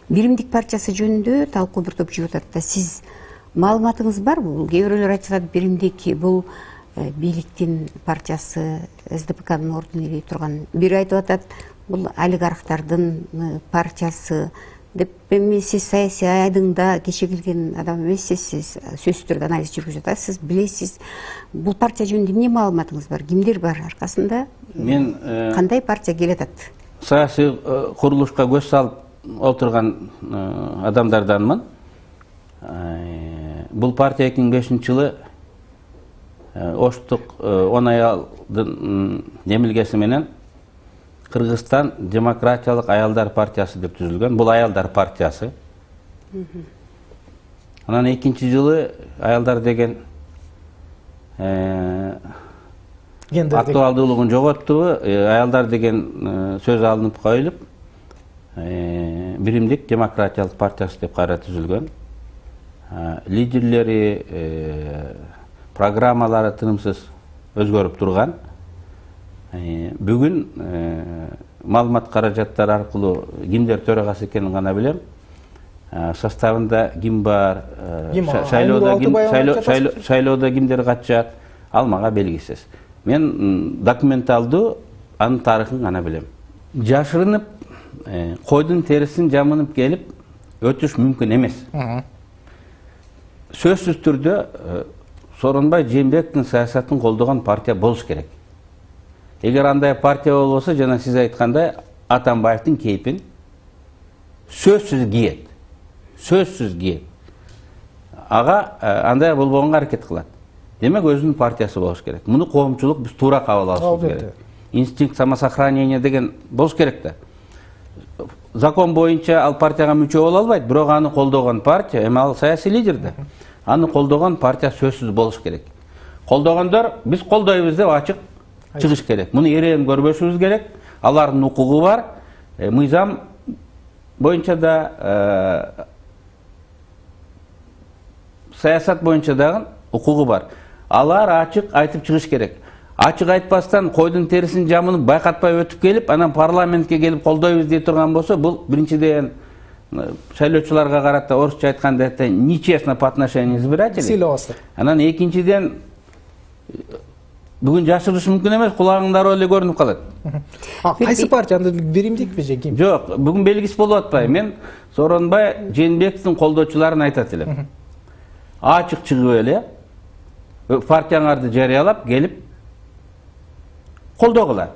Биримдик партиясы жөнүндө талкуу бир топ жүрүп атат да. Сиз маалыматыңыз барбы? Бул кээ бирөөлөр айтып атат, биримдик бул бийликтин партиясы, СДПКнын ордун ээлей турган. Бири айтып атат, бул олигархтардын партиясы деп. Эми сиз саясий айдыңда кече келген адам эмессиз, сиз сөзсүз түрдө анализ жүргүзүп атасыз, билесиз. Бул партия жөнүндө эмне маалыматыңыз бар? Кимдер бар аркасында? Мен кандай партия келе атат? Саясий курулушка көз салып отурган адамдарданмын. Бул партия 2005 жылы Оштук 10 аялдын демилгеси менен Кыргызстан демократиялык аялдар партиясы деп түзүлгөн. Бул аялдар партиясы. Анан 2 жылы аялдар деген актуалдуулугун жоготту. Аялдар деген сөз алынып коюлуп, биримдик демократиялык партиясы деп кайра түзүлгөн. Лидерлери, программалары тынымсыз өзгөрүп турган. Бүгүн маалымат каражаттары аркылуу кимдер төрагасы экенин гана билем. Составында ким бар, шайлоодо кимдер катышат, ал мага белгисиз. Мен документалдуу анын тарыхын гана билем. Жашырынып, койдун терисин жамынып келип өтүш мүмкүн эмес. Сөзсүз түрдө Сооронбай Жээнбековдун саясатын колдогон партия болуш керек. Эгер андай партия болбосо, жана сиз айткандай, Атамбаевдин кейпин сөзсүз кийет. Сөзсүз кийет. Ага андай болбогонго аракет кылат. Демек, өзүнүн партиясы болуш керек. Муну коомчулук биз туура кабыл алышыбыз керек. Инстинкт самосохранения деген болуш керек да. Закон боюнча ал партияга мүчө боло албайт, бирок аны колдогон партия, эми ал саясий лидер да. Аны колдогон партия сөзсүз болуш керек. Колдогондор биз колдойбуз деп ачык чыгыш керек. Муну эрең көрбөшүбүз керек. Алардын укугу бар. Мыйзам боюнча да, саясат боюнча дагы укугу бар. Алар ачык айтып чыгыш керек. Ачык айтпастан койдун терисин жамынып байкатпай өтүп келип, анан парламентке келип колдойбуз дей турган болсо, бул биринчиден шайлоочуларга карата орусча айтканда это нечестно по отношению к избирателям. Анан экинчиден бүгүн жашырыш мүмкүн эмес, кулагыңдар эле көрүнүп калат. Кайсы партия, анда биримдикпи же ким? Жок, бүгүн белгисиз болуп атпайбы. Мен Сооронбай Жээнбековдун колдоочуларын айтат элем. Ачык чыгып эле партияңарды жарыялап келип колдогула.